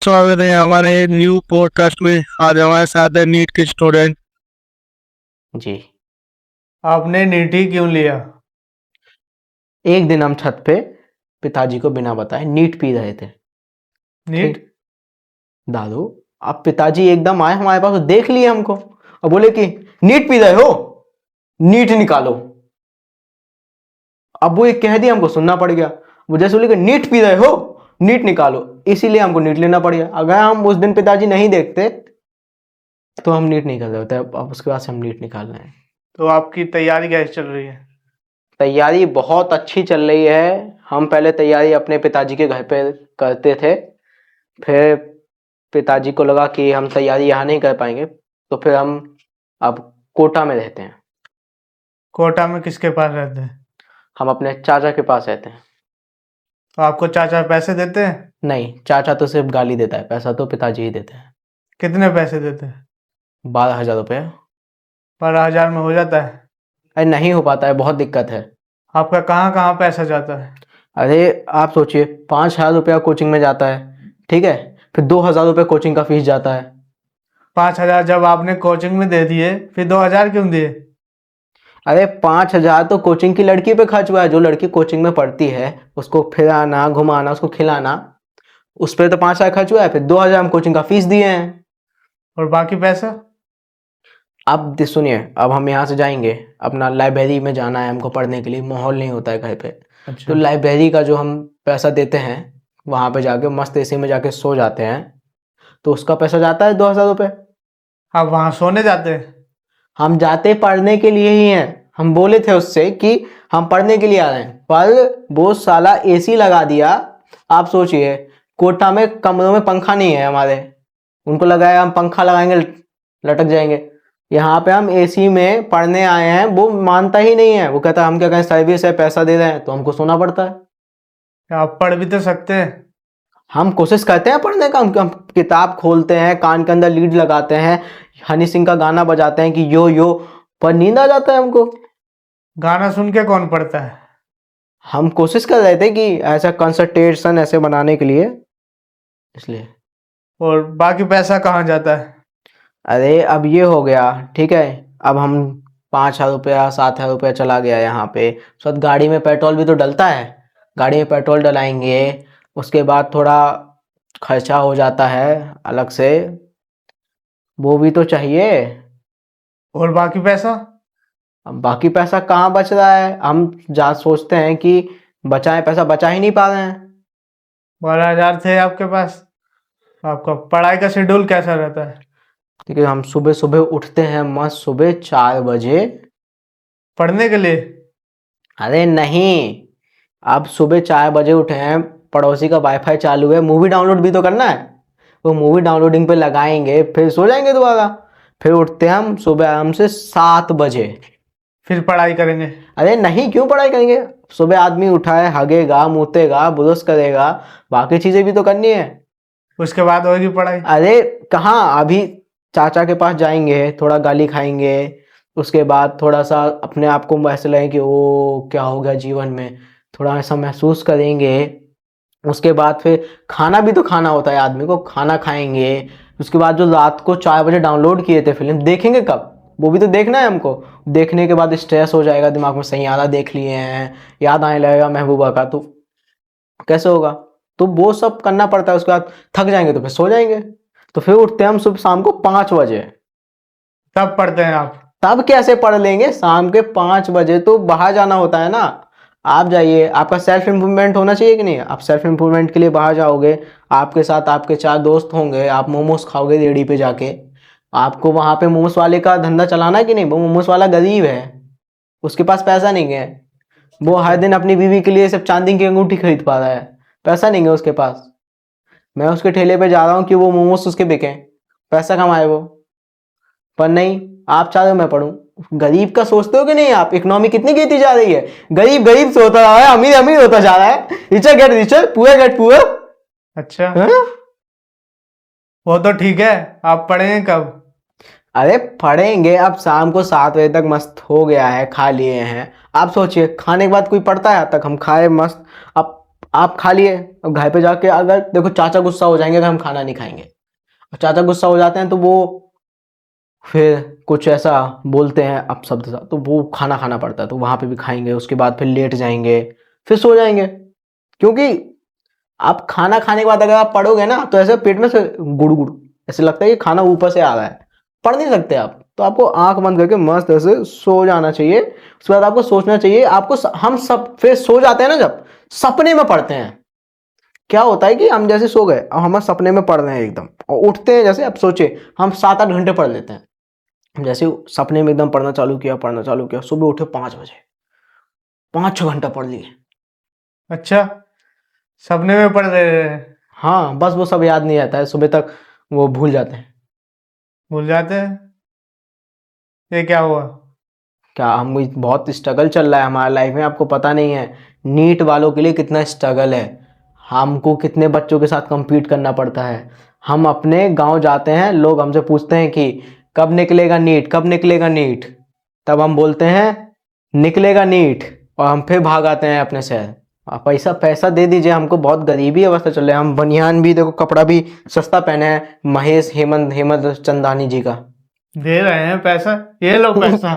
स्वागत है हमारे न्यू पॉडकास्ट में। आज हमारे साथ है नीट के स्टूडेंट। जी। आपने नीटी क्यों लिया? एक दिन हम छत पे पिताजी को बिना बताए नीट पी रहे थे। नीट? दादू, अब पिताजी एकदम आए हमारे पास और देख लिए हमको और बोले कि नीट पी रहे हो, नीट निकालो। अब वो एक कह दिया, हमको सुनना पड़ गया। वो जैसे बोले कि नीट पी रहे हो, नीट निकालो, इसीलिए हमको नीट लेना पड़ गया। अगर हम उस दिन पिताजी नहीं देखते तो हम नीट नहीं कर रहे होते। अब उसके बाद से हम नीट निकाल रहे हैं। तो आपकी तैयारी कैसे चल रही है? तैयारी बहुत अच्छी चल रही है। हम पहले तैयारी अपने पिताजी के घर पे करते थे, फिर पिताजी को लगा कि हम तैयारी यहाँ नहीं कर पाएंगे, तो फिर हम अब कोटा में रहते हैं। कोटा में किसके पास रहते हैं? हम अपने चाचा के पास रहते हैं। तो आपको चाचा पैसे देते हैं? नहीं, चाचा तो सिर्फ गाली देता है, पैसा तो पिताजी ही देते हैं। कितने पैसे देते हैं? 12,000 रुपये। 12,000 में हो जाता है? अरे नहीं हो पाता है, बहुत दिक्कत है। आपका कहाँ कहाँ पैसा जाता है? अरे आप सोचिए, 5,000 रुपया कोचिंग में जाता है, ठीक है, फिर 2,000 रुपये कोचिंग का फीस जाता है। 5,000 जब आपने कोचिंग में दे दिए, फिर 2,000 क्यों दिए? अरे 5,000 तो कोचिंग की लड़की पे खर्च हुआ है। जो लड़की कोचिंग में पढ़ती है उसको फिराना, घुमाना, उसको खिलाना, उस पर तो 5,000 खर्च हुआ है। फिर 2,000 हम कोचिंग का फीस दिए हैं। और बाकी पैसा? अब सुनिए, अब हम यहाँ से जाएंगे, अपना लाइब्रेरी में जाना है हमको पढ़ने के लिए, माहौल नहीं होता है घर पे। अच्छा। तो लाइब्रेरी का जो हम पैसा देते हैं, वहाँ पे जाके मस्त एसी में जाके सो जाते हैं, तो उसका पैसा जाता है 2,000 रुपये। आप वहाँ सोने जाते हैं? हम जाते पढ़ने के लिए ही हैं। हम बोले थे उससे कि हम पढ़ने के लिए आ रहे हैं, पर वो साला एसी लगा दिया। आप सोचिए, कोटा में कमरों में पंखा नहीं है हमारे, उनको लगाया हम पंखा लगाएंगे लटक जाएंगे। यहाँ पे हम एसी में पढ़ने आए हैं, वो मानता ही नहीं है। वो कहता है हम क्या कहें, सर्विस है, पैसा दे रहे हैं तो हमको सोना पड़ता है। आप पढ़ भी तो सकते हैं। हम कोशिश करते हैं पढ़ने का। हम किताब खोलते हैं, कान के अंदर लीड लगाते हैं, हनी सिंह का गाना बजाते हैं कि यो यो, पर नींद आ जाता है हमको। गाना सुन के कौन पढ़ता है? हम कोशिश कर रहे थे कि ऐसा कंसंट्रेशन ऐसे बनाने के लिए, इसलिए। और बाकी पैसा कहाँ जाता है? अरे अब ये हो गया, ठीक है, अब हम 5,000 रुपया, 7,000 रुपया चला गया यहाँ पे। साथ गाड़ी में पेट्रोल भी तो डलता है, गाड़ी में पेट्रोल डलाएंगे, उसके बाद थोड़ा खर्चा हो जाता है अलग से, वो भी तो चाहिए। और बाकी पैसा? अब बाकी पैसा कहाँ बच रहा है? हम जा सोचते हैं कि बचाएं, पैसा बचा ही नहीं पा रहे हैं। 12,000 थे आपके पास। आपका पढ़ाई का शेड्यूल कैसा रहता है? ठीक है, हम सुबह सुबह उठते हैं, मस्त सुबह 4 बजे पढ़ने के लिए? अरे नहीं, अब सुबह 4 बजे उठे हैं, पड़ोसी का वाईफाई चालू है, मूवी डाउनलोड भी तो करना है। वो मूवी डाउनलोडिंग पे लगाएंगे, फिर सो जाएंगे दोबारा। फिर उठते हैं हम सुबह आराम से 7 बजे। फिर पढ़ाई करेंगे? अरे नहीं, क्यों पढ़ाई करेंगे? सुबह आदमी उठा है, हगेगा, मुतेगा, ब्रश करेगा, बाकी चीजें भी तो करनी है। उसके बाद होगी पढ़ाई? अरे कहाँ, अभी चाचा के पास जाएंगे, थोड़ा गाली खाएंगे, उसके बाद थोड़ा सा अपने आप को ऐसे लगेगा कि ओ क्या हो गया जीवन में, थोड़ा ऐसा महसूस करेंगे। उसके बाद फिर खाना भी तो खाना होता है आदमी को, खाना खाएंगे। उसके बाद जो रात को 4 बजे डाउनलोड किए थे फिल्म, देखेंगे कब? वो भी तो देखना है हमको। देखने के बाद स्ट्रेस हो जाएगा दिमाग में, सैयारा देख लिए हैं, याद आने लगेगा महबूबा का, तो कैसे होगा? तो वो सब करना पड़ता है। उसके बाद थक जाएंगे तो फिर सो जाएंगे। तो फिर उठते हैं हम सुबह शाम को 5 बजे। तब पढ़ते हैं आप? तब कैसे पढ़ लेंगे? शाम के 5 बजे तो बाहर जाना होता है ना। आप जाइए, आपका सेल्फ इम्प्रूवमेंट होना चाहिए कि नहीं? आप सेल्फ इम्प्रूवमेंट के लिए बाहर जाओगे, आपके साथ आपके 4 दोस्त होंगे, आप मोमोज खाओगे रेडी पे जाके। आपको वहां पे मोमोज वाले का धंधा चलाना है कि नहीं? वो मोमोज वाला गरीब है, उसके पास पैसा नहीं है। वो हर दिन अपनी बीवी के लिए सिर्फ चांदी की अंगूठी खरीद पा रहा है, पैसा नहीं है उसके पास। मैं उसके ठेले पे जा रहा हूँ कि वो मोमोज उसके बिके, पैसा कमाए वो, पर नहीं। आप चाह रहे हो मैं पढ़ूं? गरीब का सोचते हो कि नहीं आप? इकोनॉमी कितनी गिरती जा रही है, गरीब गरीब से होता जा रहा है, अमीर अमीर होता जा रहा है, richer get richer, poor get poor. अच्छा, वो तो ठीक है। आप पढ़ेंगे कब? अरे पढ़ेंगे, अब शाम को 7 बजे तक मस्त हो गया है, खा लिए हैं। आप सोचिए, खाने के बाद कोई पढ़ता है? तक हम खाए मस्त, अब आप खा लिए, अब घर पे जाके अगर देखो चाचा गुस्सा हो जाएंगे अगर हम खाना नहीं खाएंगे, और चाचा गुस्सा हो जाते हैं तो वो फिर कुछ ऐसा बोलते हैं अपशब्द सा, तो वो खाना खाना पड़ता है, तो वहां पे भी खाएंगे, उसके बाद फिर लेट जाएंगे, फिर सो जाएंगे। क्योंकि आप खाना खाने के बाद अगर आप पढ़ोगे ना तो ऐसे पेट में से गुड़ गुड़ ऐसे लगता है कि खाना ऊपर से आ रहा है, पढ़ नहीं सकते आप। तो आपको आंख बंद करके मस्त ऐसे सो जाना चाहिए। उसके बाद आपको सोचना चाहिए, आपको हम सब फिर सो जाते हैं ना जब, सपने में पढ़ते हैं। क्या होता है कि हम जैसे सो गए और हम सपने में पढ़ रहे हैं एकदम, और उठते हैं जैसे, अब सोचे हम 7-8 घंटे पढ़ लेते हैं, जैसे सपने में एकदम पढ़ना चालू किया, सुबह उठे 5 बजे, 5-6 घंटा पढ़ लिए। अच्छा, सपने में पढ़ रहे हैं, हाँ, बस वो सब याद नहीं रहता है, सुबह तक वो भूल जाते हैं। भूल जाते हैं। ये क्या हुआ? क्या हम बहुत स्ट्रगल चल रहा है हमारे लाइफ में, आपको पता नहीं है। नीट वालों के लिए कितना स्ट्रगल है, हमको कितने बच्चों के साथ compete करना पड़ता है। हम अपने गांव जाते हैं, लोग हमसे पूछते हैं कि कब निकलेगा नीट, कब निकलेगा नीट, तब हम बोलते हैं निकलेगा नीट, और हम फिर भाग आते हैं अपने शहर। आप पैसा पैसा दे दीजिए हमको, बहुत गरीबी अवस्था चल रही है। हम बनियान भी देखो, कपड़ा भी सस्ता पहने हैं, महेश हेमंत हेमंत चंदानी जी का। दे रहे हैं पैसा, ये लो पैसा।